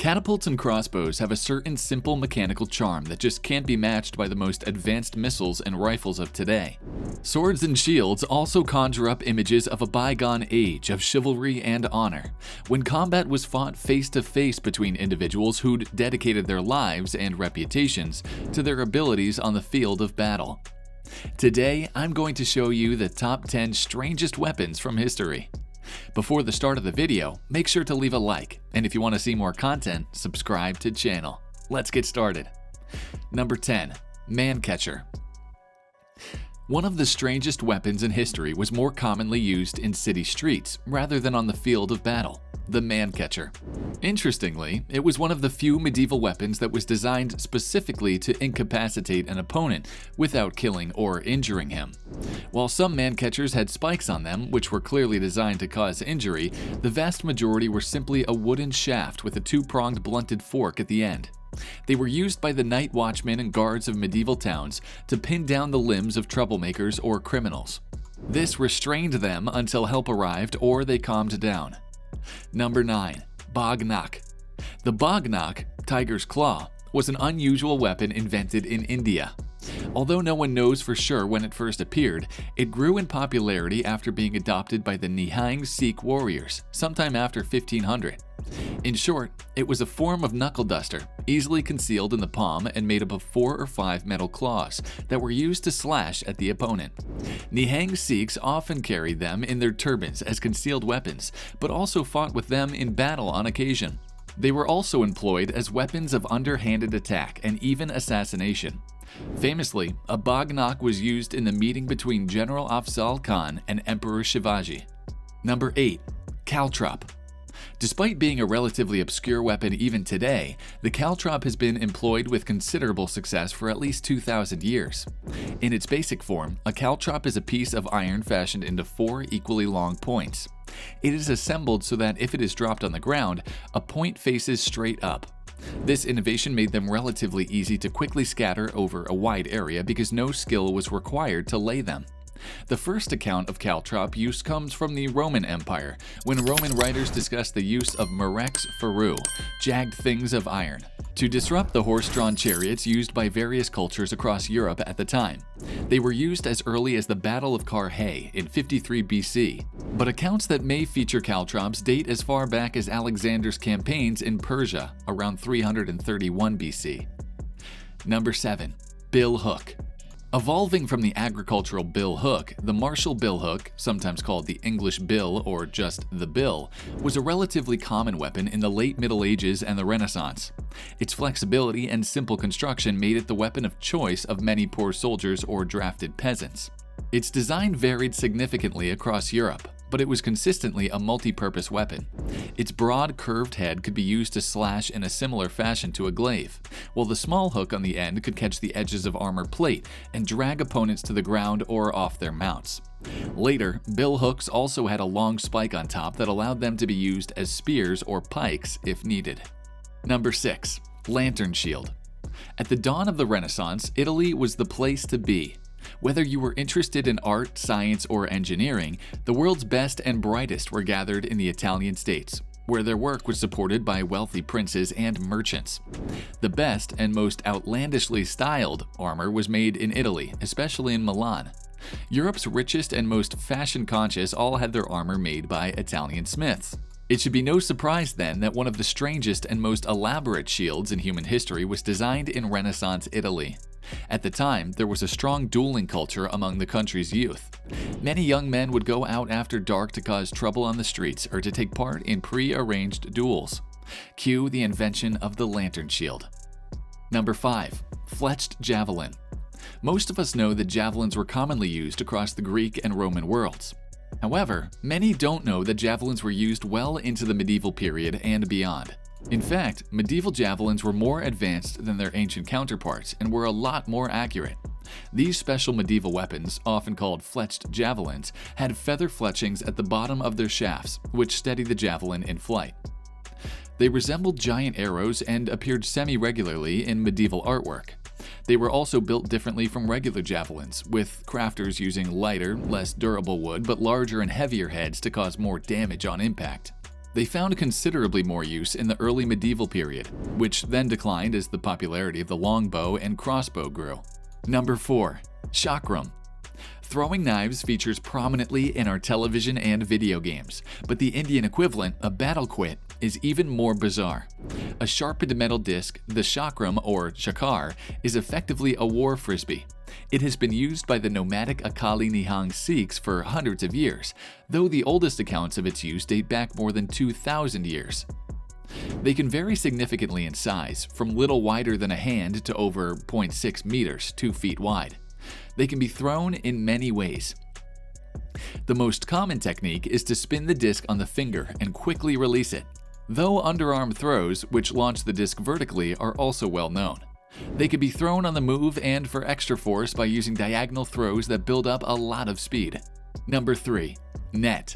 Catapults and crossbows have a certain simple mechanical charm that just can't be matched by the most advanced missiles and rifles of today. Swords and shields also conjure up images of a bygone age of chivalry and honor, when combat was fought face to face between individuals who'd dedicated their lives and reputations to their abilities on the field of battle. Today, I'm going to show you the top 10 strangest weapons from history. Before the start of the video, make sure to leave a like, and if you want to see more content, subscribe to the channel. Let's get started. Number 10. Man-catcher. One of the strangest weapons in history was more commonly used in city streets rather than on the field of battle: the man-catcher. Interestingly, it was one of the few medieval weapons that was designed specifically to incapacitate an opponent without killing or injuring him. While some man-catchers had spikes on them, which were clearly designed to cause injury, the vast majority were simply a wooden shaft with a two-pronged blunted fork at the end. They were used by the night watchmen and guards of medieval towns to pin down the limbs of troublemakers or criminals. This restrained them until help arrived or they calmed down. Number 9. Bagnak. The bagnak, tiger's claw, was an unusual weapon invented in India. Although no one knows for sure when it first appeared, it grew in popularity after being adopted by the Nihang Sikh warriors sometime after 1500. In short, it was a form of knuckle duster, easily concealed in the palm and made up of 4 or 5 metal claws that were used to slash at the opponent. Nihang Sikhs often carried them in their turbans as concealed weapons, but also fought with them in battle on occasion. They were also employed as weapons of underhanded attack and even assassination. Famously, a bagnak was used in the meeting between General Afzal Khan and Emperor Shivaji. Number 8. Caltrop. Despite being a relatively obscure weapon even today, the caltrop has been employed with considerable success for at least 2,000 years. In its basic form, a caltrop is a piece of iron fashioned into 4 equally long points. It is assembled so that if it is dropped on the ground, a point faces straight up. This innovation made them relatively easy to quickly scatter over a wide area because no skill was required to lay them. The first account of caltrop use comes from the Roman Empire, when Roman writers discussed the use of murex ferru, jagged things of iron, to disrupt the horse-drawn chariots used by various cultures across Europe at the time. They were used as early as the Battle of Carhae in 53 BC, but accounts that may feature caltrops date as far back as Alexander's campaigns in Persia around 331 BC. Number 7. Billhook. Evolving from the agricultural billhook, the martial billhook, sometimes called the English bill or just the bill, was a relatively common weapon in the late Middle Ages and the Renaissance. Its flexibility and simple construction made it the weapon of choice of many poor soldiers or drafted peasants. Its design varied significantly across Europe, but it was consistently a multi-purpose weapon. Its broad, curved head could be used to slash in a similar fashion to a glaive, while the small hook on the end could catch the edges of armor plate and drag opponents to the ground or off their mounts. Later, bill hooks also had a long spike on top that allowed them to be used as spears or pikes if needed. Number 6. Lantern shield. At the dawn of the Renaissance, Italy was the place to be. Whether you were interested in art, science, or engineering, the world's best and brightest were gathered in the Italian states, where their work was supported by wealthy princes and merchants. The best and most outlandishly styled armor was made in Italy, especially in Milan. Europe's richest and most fashion-conscious all had their armor made by Italian smiths. It should be no surprise then that one of the strangest and most elaborate shields in human history was designed in Renaissance Italy. At the time, there was a strong dueling culture among the country's youth. Many young men would go out after dark to cause trouble on the streets or to take part in pre-arranged duels. Cue the invention of the lantern shield. Number 5. Fletched javelin. Most of us know that javelins were commonly used across the Greek and Roman worlds. However, many don't know that javelins were used well into the medieval period and beyond. In fact, medieval javelins were more advanced than their ancient counterparts and were a lot more accurate. These special medieval weapons, often called fletched javelins, had feather fletchings at the bottom of their shafts, which steadied the javelin in flight. They resembled giant arrows and appeared semi-regularly in medieval artwork. They were also built differently from regular javelins, with crafters using lighter, less durable wood but larger and heavier heads to cause more damage on impact. They found considerably more use in the early medieval period, which then declined as the popularity of the longbow and crossbow grew. Number 4. Chakram. Throwing knives features prominently in our television and video games, but the Indian equivalent, a battle quid, is even more bizarre. A sharpened metal disc, the chakram or chakar, is effectively a war frisbee. It has been used by the nomadic Akali Nihang Sikhs for hundreds of years, though the oldest accounts of its use date back more than 2,000 years. They can vary significantly in size, from little wider than a hand to over 0.6 meters, 2 feet wide. They can be thrown in many ways. The most common technique is to spin the disc on the finger and quickly release it, though underarm throws, which launch the disc vertically, are also well known. They can be thrown on the move and for extra force by using diagonal throws that build up a lot of speed. Number 3. Net.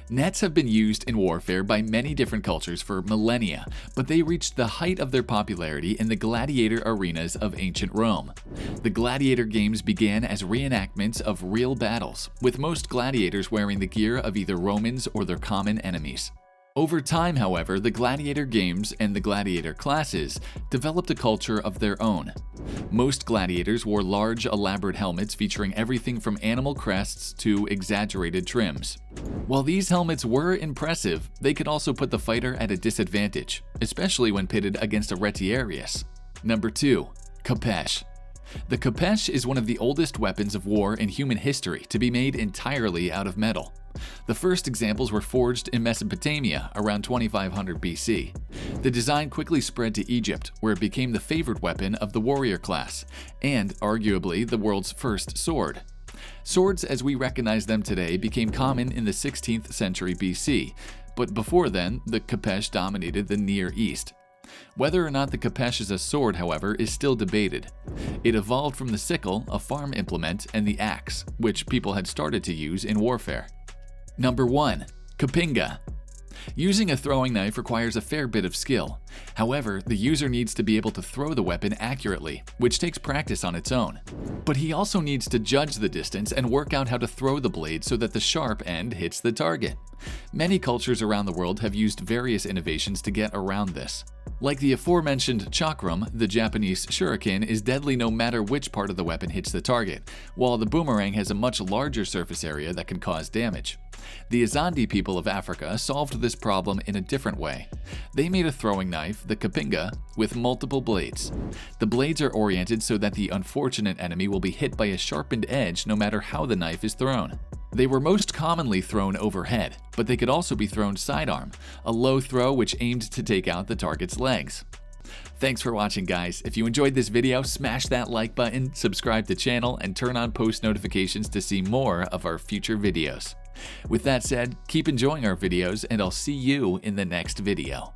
Nets have been used in warfare by many different cultures for millennia, but they reached the height of their popularity in the gladiator arenas of ancient Rome. The gladiator games began as reenactments of real battles, with most gladiators wearing the gear of either Romans or their common enemies. Over time, however, the gladiator games and the gladiator classes developed a culture of their own. Most gladiators wore large, elaborate helmets featuring everything from animal crests to exaggerated trims. While these helmets were impressive, they could also put the fighter at a disadvantage, especially when pitted against a retiarius. Number 2. Khepesh. The khepesh is one of the oldest weapons of war in human history to be made entirely out of metal. The first examples were forged in Mesopotamia around 2500 BC. The design quickly spread to Egypt, where it became the favorite weapon of the warrior class, and arguably the world's first sword. Swords as we recognize them today became common in the 16th century BC, but before then, the khepesh dominated the Near East. Whether or not the khepesh is a sword, however, is still debated. It evolved from the sickle, a farm implement, and the axe, which people had started to use in warfare. Number 1. Kapinga. Using a throwing knife requires a fair bit of skill. However, the user needs to be able to throw the weapon accurately, which takes practice on its own. But he also needs to judge the distance and work out how to throw the blade so that the sharp end hits the target. Many cultures around the world have used various innovations to get around this. Like the aforementioned chakram, the Japanese shuriken is deadly no matter which part of the weapon hits the target, while the boomerang has a much larger surface area that can cause damage. The Azandi people of Africa solved this problem in a different way. They made a throwing knife, the kapinga, with multiple blades. The blades are oriented so that the unfortunate enemy will be hit by a sharpened edge no matter how the knife is thrown. They were most commonly thrown overhead, but they could also be thrown sidearm, a low throw which aimed to take out the target's legs. Thanks for watching, guys. If you enjoyed this video, smash that like button, subscribe to the channel, and turn on post notifications to see more of our future videos. With that said, keep enjoying our videos, and I'll see you in the next video.